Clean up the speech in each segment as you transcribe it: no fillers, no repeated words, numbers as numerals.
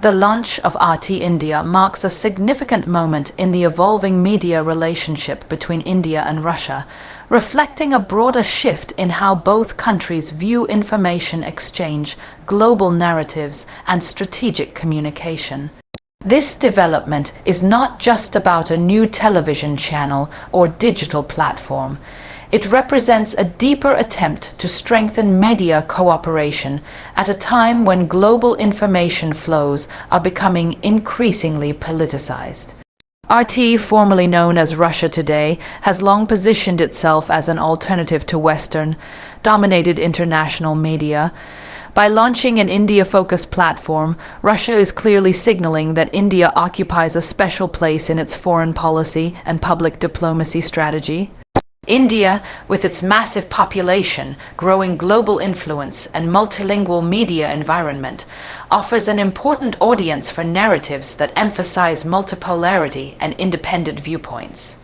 The launch of RT India marks a significant moment in the evolving media relationship between India and Russia, reflecting a broader shift in how both countries view information exchange, global narratives, and strategic communication. This development is not just about a new television channel or digital platform. It represents a deeper attempt to strengthen media cooperation at a time when global information flows are becoming increasingly politicized. RT, formerly known as Russia Today, has long positioned itself as an alternative to Western, dominated international media. By launching an India-focused platform, Russia is clearly signaling that India occupies a special place in its foreign policy and public diplomacy strategy. India, with its massive population, growing global influence, and multilingual media environment, offers an important audience for narratives that emphasize multipolarity and independent viewpoints.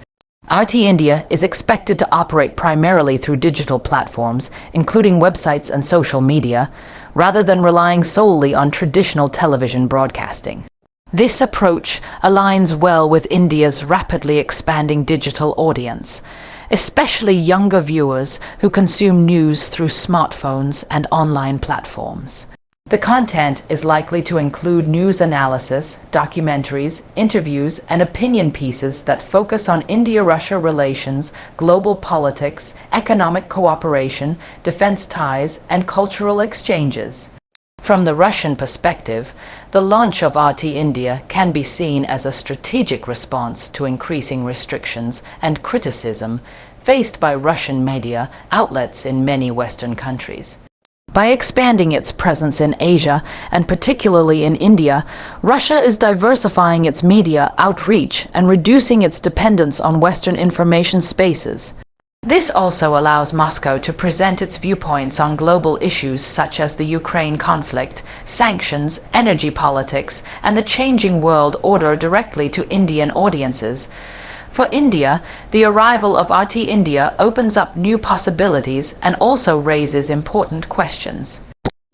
RT India is expected to operate primarily through digital platforms, including websites and social media, rather than relying solely on traditional television broadcasting. This approach aligns well with India's rapidly expanding digital audience, especially younger viewers who consume news through smartphones and online platforms. The content is likely to include news analysis, documentaries, interviews, and opinion pieces that focus on India-Russia relations, global politics, economic cooperation, defense ties, and cultural exchanges. From the Russian perspective, the launch of RT India can be seen as a strategic response to increasing restrictions and criticism faced by Russian media outlets in many Western countries. By expanding its presence in Asia, and particularly in India, Russia is diversifying its media outreach and reducing its dependence on Western information spaces. This also allows Moscow to present its viewpoints on global issues such as the Ukraine conflict, sanctions, energy politics, and the changing world order directly to Indian audiences. For India, the arrival of RT India opens up new possibilities and also raises important questions.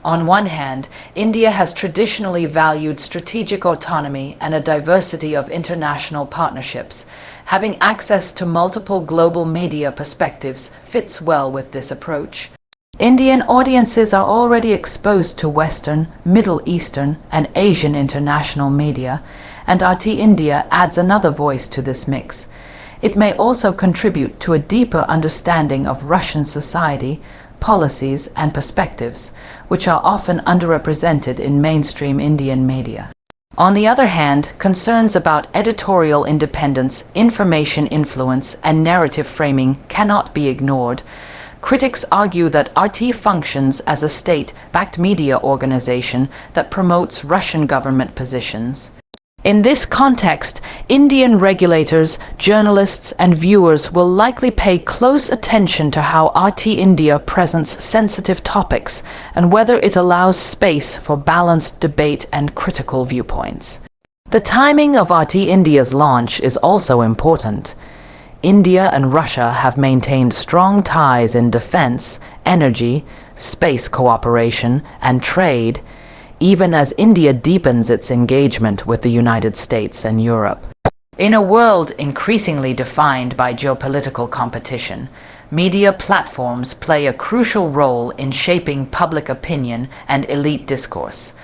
On one hand, India has traditionally valued strategic autonomy and a diversity of international partnerships. Having access to multiple global media perspectives fits well with this approach. Indian audiences are already exposed to Western, Middle Eastern, and Asian international media, and RT India adds another voice to this mix. It may also contribute to a deeper understanding of Russian society, policies, and perspectives, which are often underrepresented in mainstream Indian media. On the other hand, concerns about editorial independence, information influence, and narrative framing cannot be ignored. Critics argue that RT functions as a state-backed media organization that promotes Russian government positions. In this context, Indian regulators, journalists, and viewers will likely pay close attention to how RT India presents sensitive topics and whether it allows space for balanced debate and critical viewpoints. The timing of RT India's launch is also important. India and Russia have maintained strong ties in defense, energy, space cooperation, and trade, even as India deepens its engagement with the United States and Europe. In a world increasingly defined by geopolitical competition, media platforms play a crucial role in shaping public opinion and elite discourse.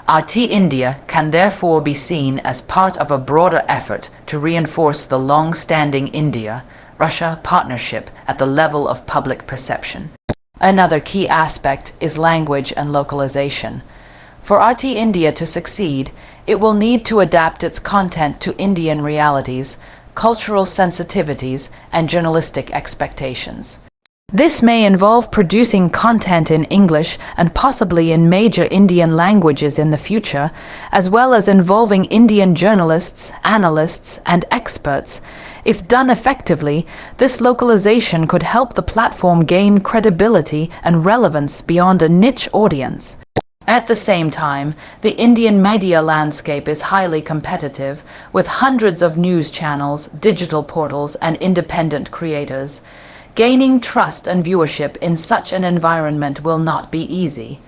RT India can therefore be seen as part of a broader effort to reinforce the long-standing India-Russia partnership at the level of public perception. Another key aspect is language and localization. For RT India to succeed, it will need to adapt its content to Indian realities, cultural sensitivities, and journalistic expectations. This may involve producing content in English and possibly in major Indian languages in the future, as well as involving Indian journalists, analysts, and experts. If done effectively, this localization could help the platform gain credibility and relevance beyond a niche audience. At the same time, the Indian media landscape is highly competitive, with hundreds of news channels, digital portals, and independent creators. Gaining trust and viewership in such an environment will not be easy.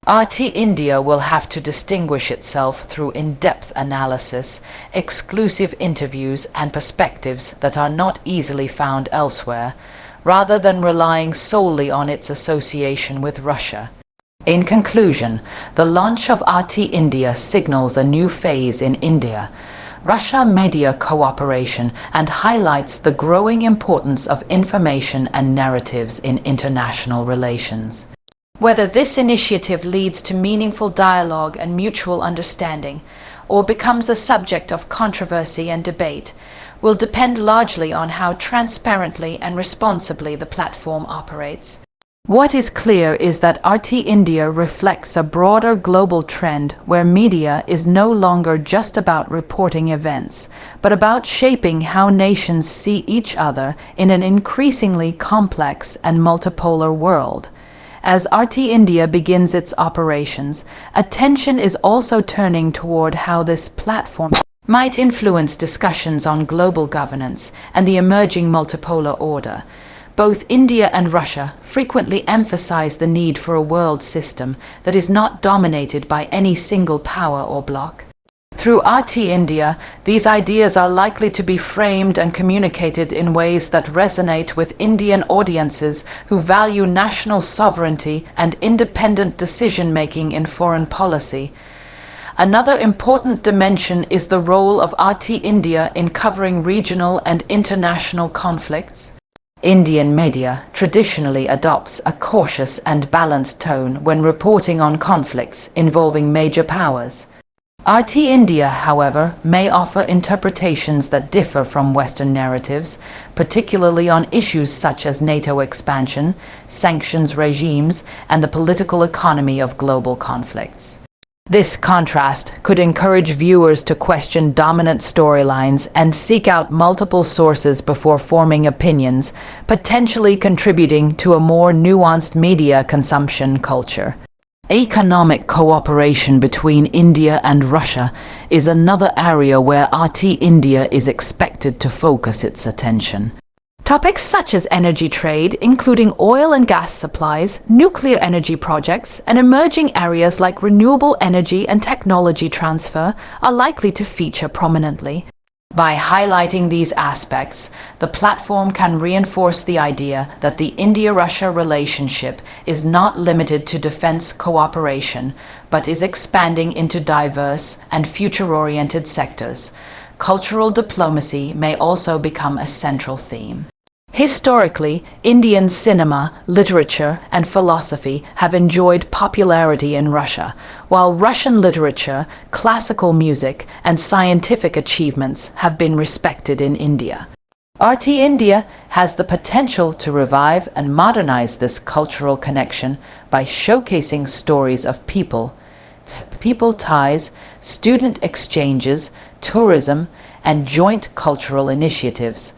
RT India will have to distinguish itself through in-depth analysis, exclusive interviews and perspectives that are not easily found elsewhere, rather than relying solely on its association with Russia. In conclusion, the launch of RT India signals a new phase in India-Russia media cooperation and highlights the growing importance of information and narratives in international relations. Whether this initiative leads to meaningful dialogue and mutual understanding, or becomes a subject of controversy and debate, will depend largely on how transparently and responsibly the platform operates. What is clear is that RT India reflects a broader global trend where media is no longer just about reporting events, but about shaping how nations see each other in an increasingly complex and multipolar world. As RT India begins its operations, attention is also turning toward how this platform might influence discussions on global governance and the emerging multipolar order. Both India and Russia frequently emphasize the need for a world system that is not dominated by any single power or bloc. Through RT India, these ideas are likely to be framed and communicated in ways that resonate with Indian audiences who value national sovereignty and independent decision-making in foreign policy. Another important dimension is the role of RT India in covering regional and international conflicts. Indian media traditionally adopts a cautious and balanced tone when reporting on conflicts involving major powers. RT India, however, may offer interpretations that differ from Western narratives, particularly on issues such as NATO expansion, sanctions regimes, and the political economy of global conflicts. This contrast could encourage viewers to question dominant storylines and seek out multiple sources before forming opinions, potentially contributing to a more nuanced media consumption culture. Economic cooperation between India and Russia is another area where RT India is expected to focus its attention. Topics such as energy trade, including oil and gas supplies, nuclear energy projects, and emerging areas like renewable energy and technology transfer, are likely to feature prominently. By highlighting these aspects, the platform can reinforce the idea that the India-Russia relationship is not limited to defense cooperation, but is expanding into diverse and future-oriented sectors. Cultural diplomacy may also become a central theme. Historically, Indian cinema, literature, and philosophy have enjoyed popularity in Russia, while Russian literature, classical music, and scientific achievements have been respected in India. RT India has the potential to revive and modernize this cultural connection by showcasing stories of people ties, student exchanges, tourism, and joint cultural initiatives.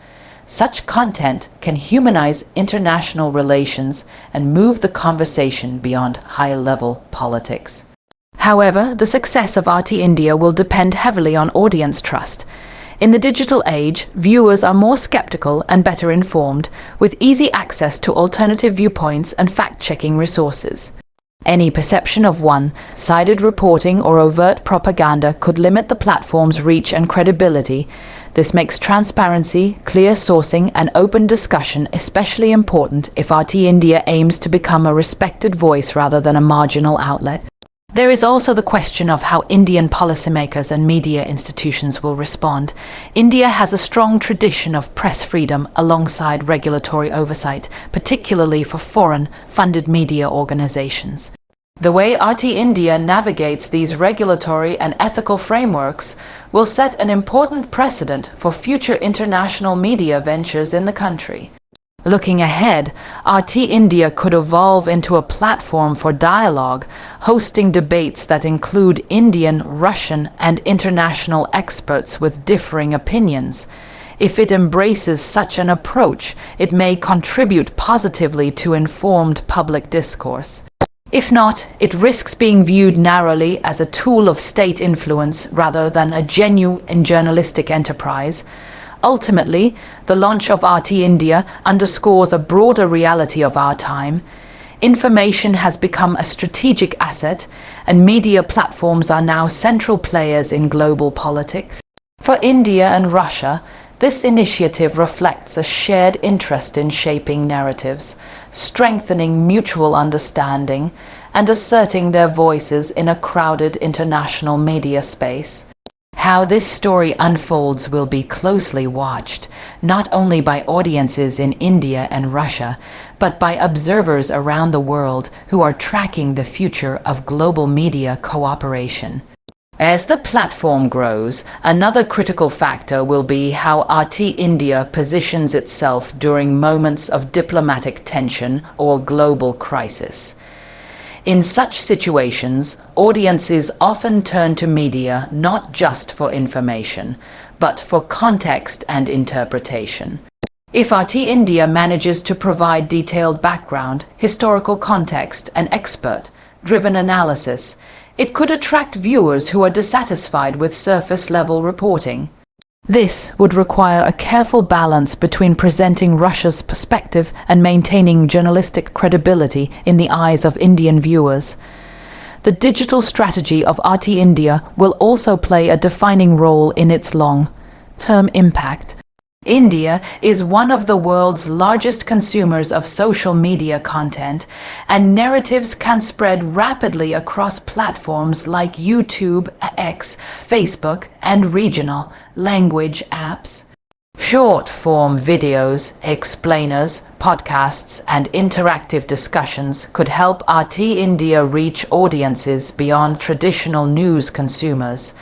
Such content can humanize international relations and move the conversation beyond high-level politics. However, the success of RT India will depend heavily on audience trust. In the digital age, viewers are more skeptical and better informed, with easy access to alternative viewpoints and fact-checking resources. Any perception of one-sided reporting or overt propaganda could limit the platform's reach and credibility. This makes transparency, clear sourcing, and open discussion especially important if RT India aims to become a respected voice rather than a marginal outlet. There is also the question of how Indian policymakers and media institutions will respond. India has a strong tradition of press freedom alongside regulatory oversight, particularly for foreign-funded media organizations. The way RT India navigates these regulatory and ethical frameworks will set an important precedent for future international media ventures in the country. Looking ahead, RT India could evolve into a platform for dialogue, hosting debates that include Indian, Russian, and international experts with differing opinions. If it embraces such an approach, it may contribute positively to informed public discourse. If not, it risks being viewed narrowly as a tool of state influence rather than a genuine journalistic enterprise. Ultimately, the launch of RT India underscores a broader reality of our time. Information has become a strategic asset, and media platforms are now central players in global politics. For India and Russia, this initiative reflects a shared interest in shaping narratives, strengthening mutual understanding, and asserting their voices in a crowded international media space. How this story unfolds will be closely watched, not only by audiences in India and Russia, but by observers around the world who are tracking the future of global media cooperation. As the platform grows, another critical factor will be how RT India positions itself during moments of diplomatic tension or global crisis. In such situations, audiences often turn to media not just for information, but for context and interpretation. If RT India manages to provide detailed background, historical context, and expert-driven analysis, it could attract viewers who are dissatisfied with surface-level reporting. This would require a careful balance between presenting Russia's perspective and maintaining journalistic credibility in the eyes of Indian viewers. The digital strategy of RT India will also play a defining role in its long-term impact. India is one of the world's largest consumers of social media content, and narratives can spread rapidly across platforms like YouTube, X, Facebook, and regional language apps. Short-form videos, explainers, podcasts, and interactive discussions could help RT India reach audiences beyond traditional news consumers.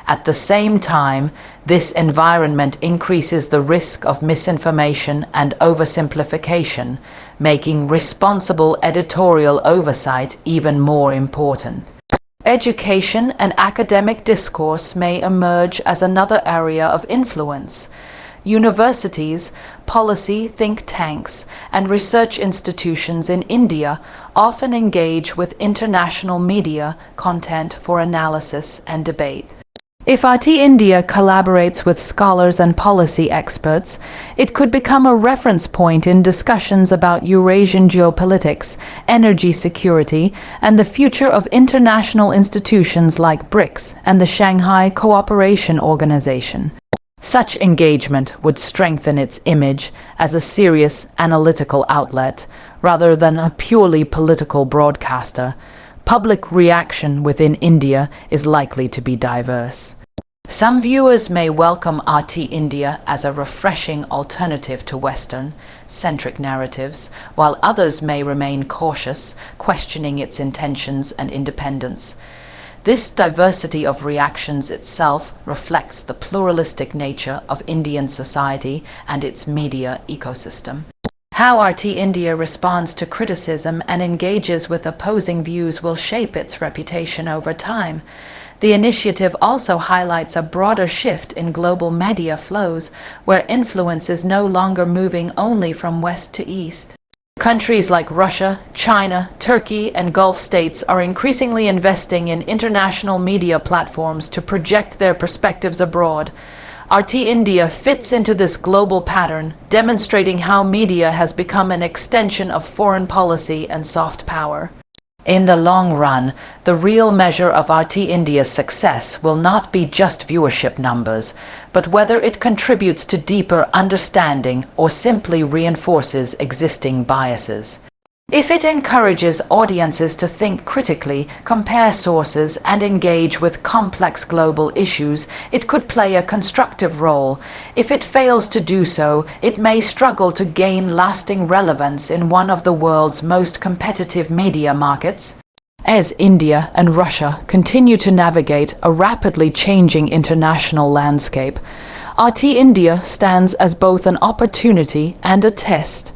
At the same time, this environment increases the risk of misinformation and oversimplification, making responsible editorial oversight even more important. Education and academic discourse may emerge as another area of influence. Universities, policy think tanks, and research institutions in India often engage with international media content for analysis and debate. If RT India collaborates with scholars and policy experts, it could become a reference point in discussions about Eurasian geopolitics, energy security, and the future of international institutions like BRICS and the Shanghai Cooperation Organization. Such engagement would strengthen its image as a serious analytical outlet rather than a purely political broadcaster. Public reaction within India is likely to be diverse. Some viewers may welcome RT India as a refreshing alternative to Western-centric narratives, while others may remain cautious, questioning its intentions and independence. This diversity of reactions itself reflects the pluralistic nature of Indian society and its media ecosystem. How RT India responds to criticism and engages with opposing views will shape its reputation over time. The initiative also highlights a broader shift in global media flows, where influence is no longer moving only from west to east. Countries like Russia, China, Turkey, and Gulf states are increasingly investing in international media platforms to project their perspectives abroad. RT India fits into this global pattern, demonstrating how media has become an extension of foreign policy and soft power. In the long run, the real measure of RT India's success will not be just viewership numbers, but whether it contributes to deeper understanding or simply reinforces existing biases. If it encourages audiences to think critically, compare sources, and engage with complex global issues, it could play a constructive role. If it fails to do so, it may struggle to gain lasting relevance in one of the world's most competitive media markets. As India and Russia continue to navigate a rapidly changing international landscape, RT India stands as both an opportunity and a test.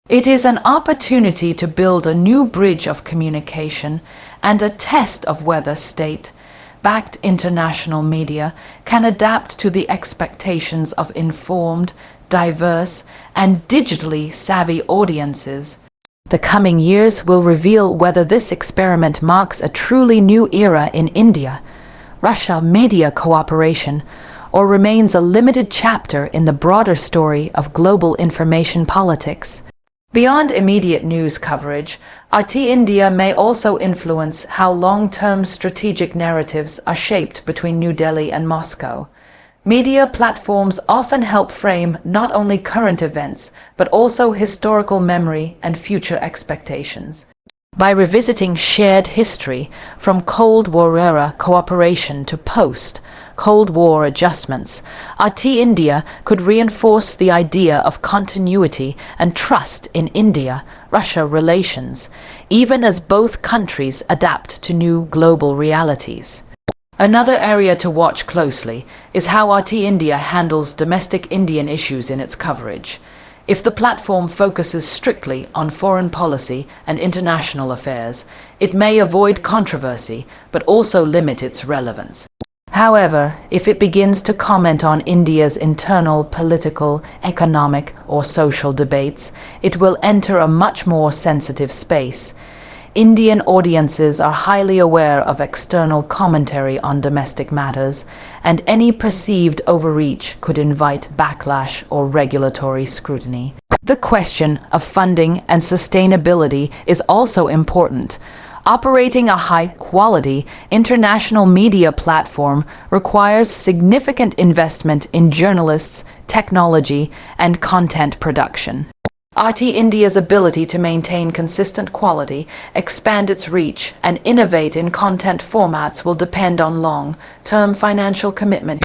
It is an opportunity to build a new bridge of communication and a test of whether state-backed international media can adapt to the expectations of informed, diverse, and digitally savvy audiences. The coming years will reveal whether this experiment marks a truly new era in India-Russia media cooperation, or remains a limited chapter in the broader story of global information politics. Beyond immediate news coverage, RT India may also influence how long-term strategic narratives are shaped between New Delhi and Moscow. Media platforms often help frame not only current events, but also historical memory and future expectations. By revisiting shared history, from Cold War era cooperation to post-Cold War adjustments, RT India could reinforce the idea of continuity and trust in India-Russia relations, even as both countries adapt to new global realities. Another area to watch closely is how RT India handles domestic Indian issues in its coverage. If the platform focuses strictly on foreign policy and international affairs, it may avoid controversy but also limit its relevance. However, if it begins to comment on India's internal political, economic, or social debates, it will enter a much more sensitive space. Indian audiences are highly aware of external commentary on domestic matters, and any perceived overreach could invite backlash or regulatory scrutiny. The question of funding and sustainability is also important. Operating a high-quality international media platform requires significant investment in journalists, technology, and content production. RT India's ability to maintain consistent quality, expand its reach, and innovate in content formats will depend on long-term financial commitment.